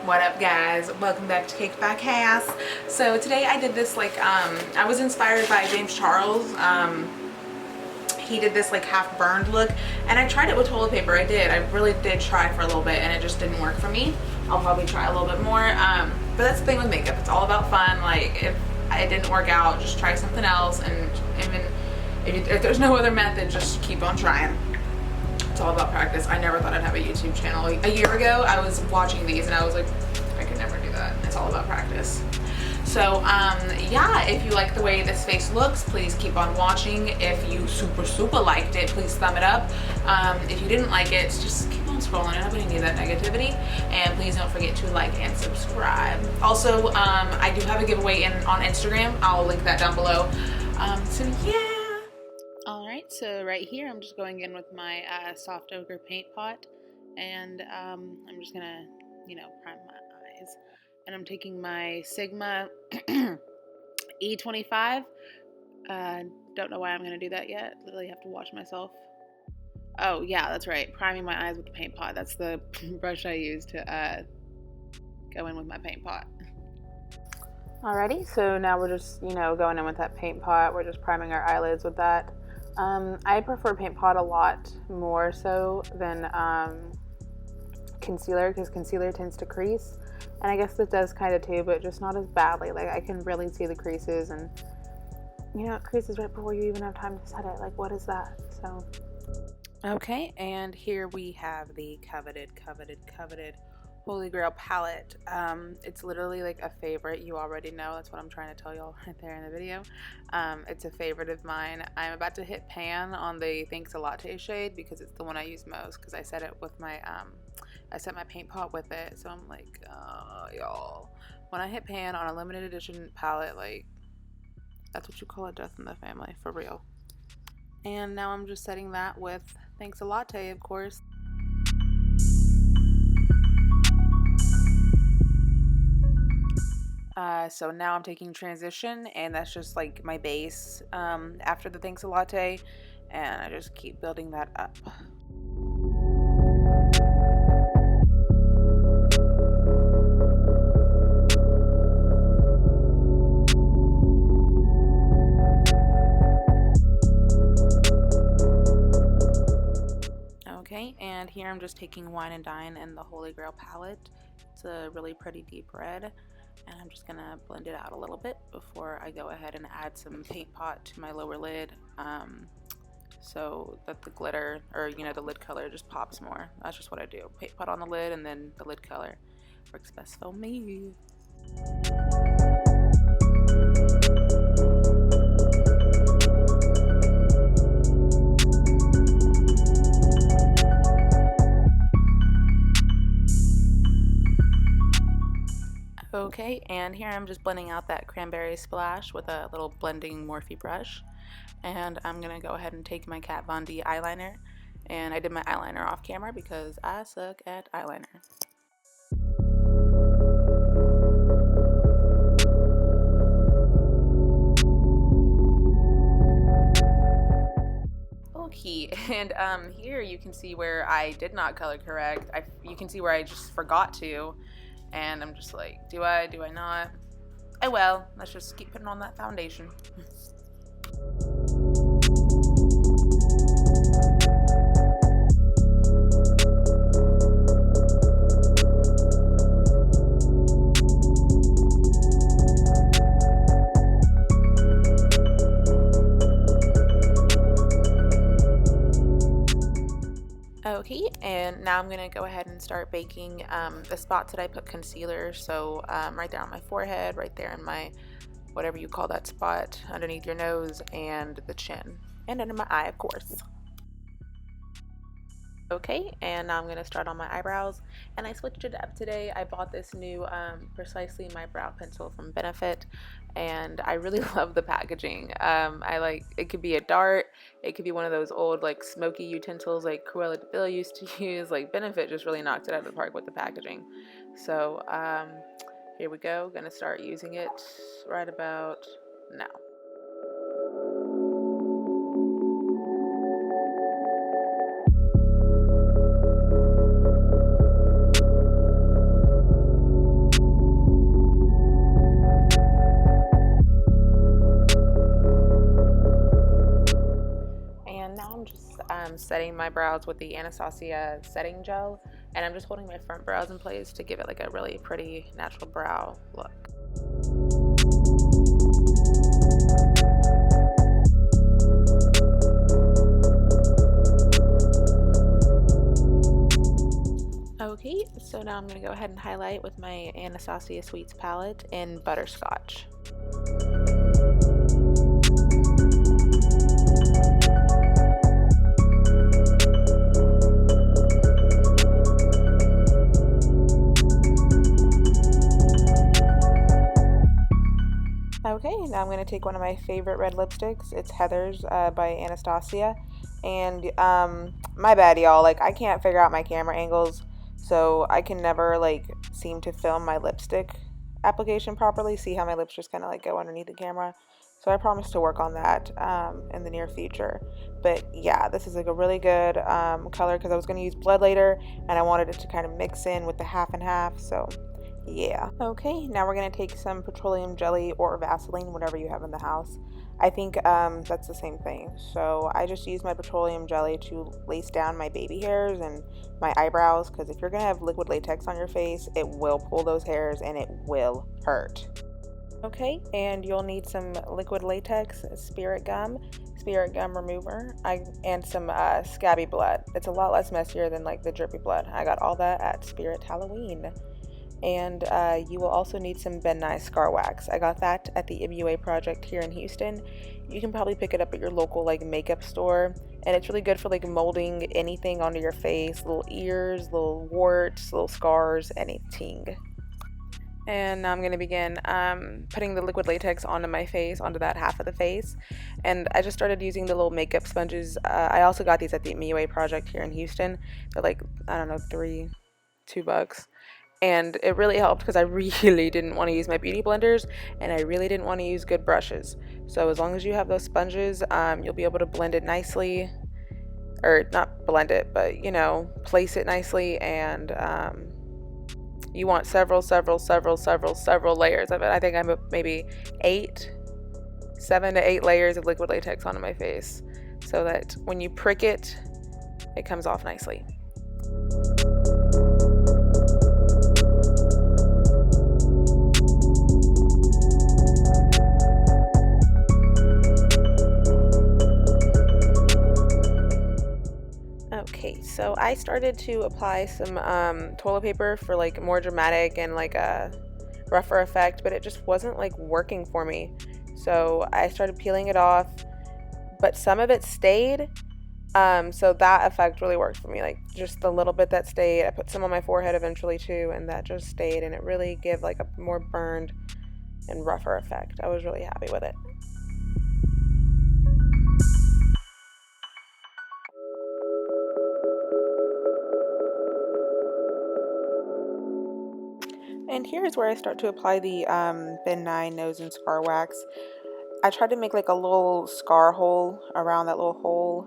What up, guys? Welcome back to Cake Back House. So today I did this I was inspired by James Charles. He did this like half burned look, and I tried it with toilet paper. I really did try for a little bit, and it just didn't work for me. I'll probably try a little bit more. But that's the thing with makeup. It's all about fun. Like if it didn't work out, just try something else, and even if there's no other method, just keep on trying. It's all about practice. I never thought I'd have a YouTube channel. A year ago, I was watching these and I was like, I could never do that. It's all about practice. So, yeah, if you like the way this face looks, please keep on watching. If you super liked it, please thumb it up. If you didn't like it, just keep on scrolling. Nobody needs that negativity. And please don't forget to like and subscribe. Also, I do have a giveaway on Instagram. I'll link that down below. So, yeah. Alright, so right here I'm just going in with my soft ochre paint pot, and I'm just gonna, prime my eyes. And I'm taking my Sigma E25. Don't know why I'm gonna do that yet. Literally have to watch myself. Oh yeah, that's right. Priming my eyes with the paint pot. That's the brush I use to go in with my paint pot. Alrighty, so now we're just, going in with that paint pot. We're just priming our eyelids with that. I prefer paint pot a lot more so than concealer, because concealer tends to crease, and I guess it does kind of too, but just not as badly. Like I can really see the creases, and it creases right before you even have time to set it. Like, what is that? So okay, and here we have the coveted Holy Grail palette. It's literally like a favorite. You already know. That's what I'm trying to tell y'all right there in the video. It's a favorite of mine. I'm about to hit pan on the Thanks a Latte shade because it's the one I use most, because I set it with my I set my paint pot with it. So I'm like, y'all, when I hit pan on a limited edition palette, like, that's what you call a death in the family, for real. And now I'm just setting that with Thanks a Latte, of course. So now I'm taking Transition, and that's just like my base after the Thanks a Latte, and I just keep building that up. Okay, and here I'm just taking Wine and Dine in the Holy Grail palette. It's a really pretty deep red, and I'm just gonna blend it out a little bit before I go ahead and add some paint pot to my lower lid, so that the glitter, or the lid color, just pops more. That's just what I do. Paint pot on the lid, and then the lid color works best for me. Okay, and here I'm just blending out that cranberry splash with a little blending Morphe brush. And I'm going to go ahead and take my Kat Von D eyeliner. And I did my eyeliner off camera because I suck at eyeliner. Okay, and here you can see where I did not color correct. You can see where I just forgot to. And I'm just like, do I not? Oh well, let's just keep putting on that foundation. Okay, and now I'm going to go ahead and start baking the spots that I put concealer. So right there on my forehead, right there in my, whatever you call that spot, underneath your nose, and the chin, and under my eye, of course. Okay, and now I'm going to start on my eyebrows, and I switched it up today. I bought this new Precisely My Brow Pencil from Benefit, and I really love the packaging. I like, it could be a dart, it could be one of those old like smoky utensils like Cruella de Vil used to use. Like, Benefit just really knocked it out of the park with the packaging. So here we go, gonna start using it right about now. I'm just setting my brows with the Anastasia setting gel, and I'm just holding my front brows in place to give it like a really pretty natural brow look. Okay, so now I'm going to go ahead and highlight with my Anastasia Sweets palette in Butterscotch. Okay, now I'm going to take one of my favorite red lipsticks. It's Heather's by Anastasia. And my bad, y'all. Like, I can't figure out my camera angles, so I can never, like, seem to film my lipstick application properly. See how my lips just kind of, like, go underneath the camera? So I promise to work on that in the near future. But, yeah, this is, like, a really good color because I was going to use blood later, and I wanted it to kind of mix in with the half and half, so... yeah. Okay, now we're going to take some petroleum jelly or Vaseline, whatever you have in the house. I think that's the same thing. So I just use my petroleum jelly to lace down my baby hairs and my eyebrows, because if you're going to have liquid latex on your face, it will pull those hairs and it will hurt. Okay, and you'll need some liquid latex, spirit gum remover, and some scabby blood. It's a lot less messier than like the drippy blood. I got all that at Spirit Halloween. And you will also need some Ben Nye Scar Wax. I got that at the MUA project here in Houston. You can probably pick it up at your local like makeup store, and it's really good for like molding anything onto your face, little ears, little warts, little scars, anything. And now I'm going to begin putting the liquid latex onto my face, onto that half of the face. And I just started using the little makeup sponges. I also got these at the MUA project here in Houston. They're like, I don't know, $2. And it really helped because I really didn't want to use my beauty blenders, and I really didn't want to use good brushes. So as long as you have those sponges, you'll be able to blend it nicely, or not blend it, but you know, place it nicely. And you want several layers of it. I think I'm maybe 7 to 8 layers of liquid latex onto my face, so that when you prick it, it comes off nicely. Okay, so I started to apply some toilet paper for like more dramatic and like a rougher effect, but it just wasn't like working for me. So I started peeling it off, but some of it stayed. So that effect really worked for me. Like just the little bit that stayed, I put some on my forehead eventually too, and that just stayed, and it really gave like a more burned and rougher effect. I was really happy with it. And here's where I start to apply the Ben Nye Nose and Scar Wax. I tried to make like a little scar hole around that little hole.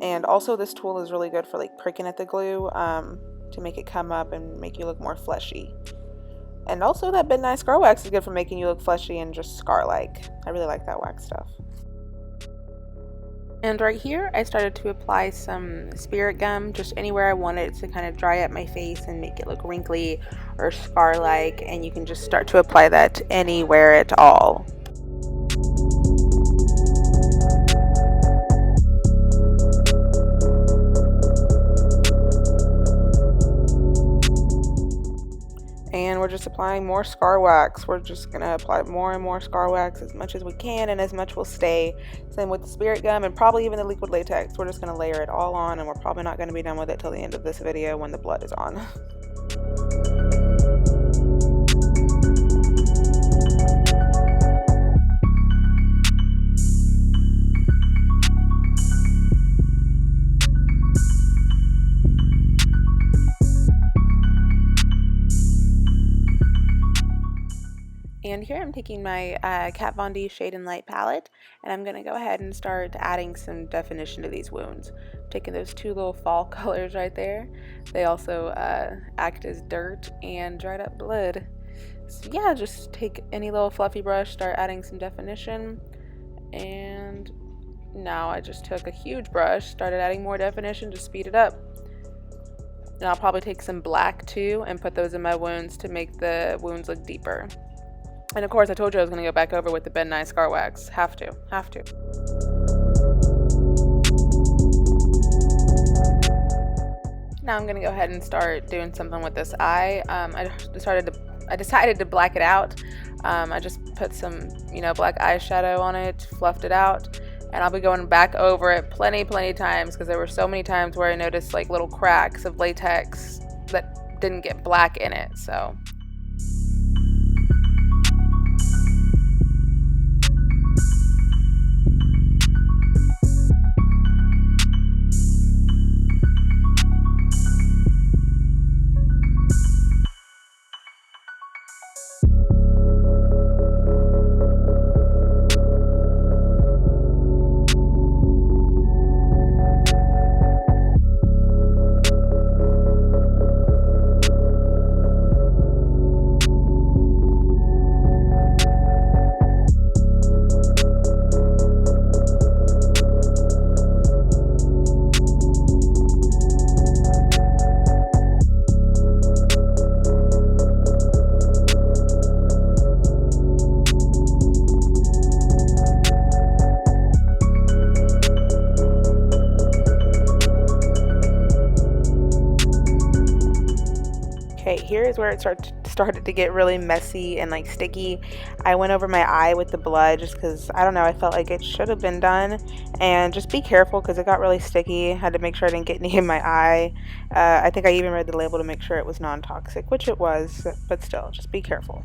And also this tool is really good for like pricking at the glue to make it come up and make you look more fleshy. And also that Ben Nye Scar Wax is good for making you look fleshy and just scar-like. I really like that wax stuff. And right here, I started to apply some spirit gum just anywhere I wanted it to kind of dry up my face and make it look wrinkly or scar-like. And you can just start to apply that anywhere at all. And we're just applying more scar wax. We're just going to apply more and more scar wax as much as we can, and as much will stay. Same with the spirit gum and probably even the liquid latex. We're just going to layer it all on, and we're probably not going to be done with it till the end of this video when the blood is on. And here I'm taking my Kat Von D Shade and Light palette, and I'm going to go ahead and start adding some definition to these wounds. I'm taking those two little fall colors right there. They also act as dirt and dried up blood. So yeah, just take any little fluffy brush, start adding some definition, and Now I just took a huge brush, started adding more definition to speed it up. And I'll probably take some black too and put those in my wounds to make the wounds look deeper. And of course, I told you I was going to go back over with the Ben Nye Scar Wax. Have to. Now I'm going to go ahead and start doing something with this eye. I decided to black it out. I just put some, black eyeshadow on it, fluffed it out, and I'll be going back over it plenty times because there were so many times where I noticed like little cracks of latex that didn't get black in it. So okay, here is where it started to get really messy and like sticky. I went over my eye with the blood just because, I don't know, I felt like it should have been done. And just be careful because it got really sticky. Had to make sure I didn't get any in my eye. I think I even read the label to make sure it was non-toxic, which it was, but still, just be careful.